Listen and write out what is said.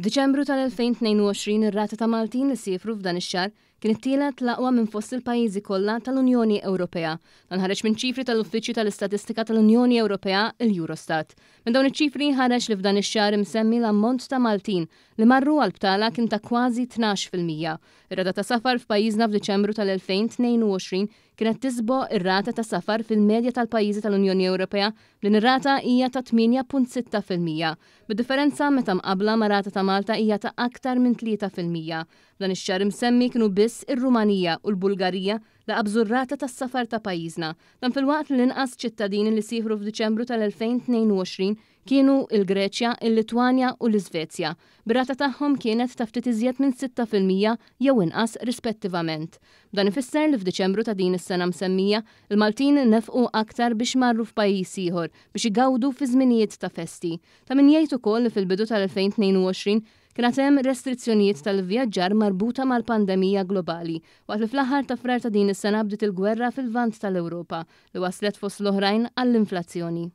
F'Diċembru tal-2022 ir-rata ta' Maltin li siefru f'dan ix-xahar kien it-tielet l-aqwa minn fost il-pajjiżi kollha tal-Unjoni Ewropea. Dan ħareġ minn ċifri tal-Uffiċċju tal-Istatistika tal-Unjoni Ewropea, il-Eurostat. Minn dawn iċ-ċifri ħareġ li f'dan ix-xahar imsemmi l-ammont ta' Maltin li marru għall-btala kien ta' kważi 12%. Ir-rata ta' safar f'pajjiżna f'Diċembru tal-2022 kienet tisbo ir-rata ta' safar fil-medja tal-pajjiżi tal-Unjoni Ewropea din ir-rata hija ta' 8.6%. Bid-differenza meta mqabbla ma' rata ta' Malta hija ta' aktar minn 3%. Dan ix-xahar imsemmi kienu biss ir-Rumanija u l-Bulgarija li qabżu r-rata tas-safar ta' pajjiżna. Dan filwaqt l-inqas ċittadini li siefru f'Diċembru tal-2022 kienu il-Greċja, il-Litwanja u l-Iżvezja. Bir-rata tagħhom kienet ta' ftit iżjed minn 6% jew inqas rispettivament. Dan ifisser li f'Diċembru ta' din is-sena msemmija, il-Maltin nefqu aktar biex marru f'pajjiż ieħor biex igawdu fi żminijiet ta' festi. Ta' min jgħid ukoll li fil-bidu tal-2022 kienet hemm restrizzjonijiet tal-vjaġġar marbuta mal-pandemija globali, waqt li fl-aħħar ta' frar ta' din is-sena bdiet il-gwerra fil-lvant tal-Ewropa li waslet fost l-oħrajn għall-inflazzjoni.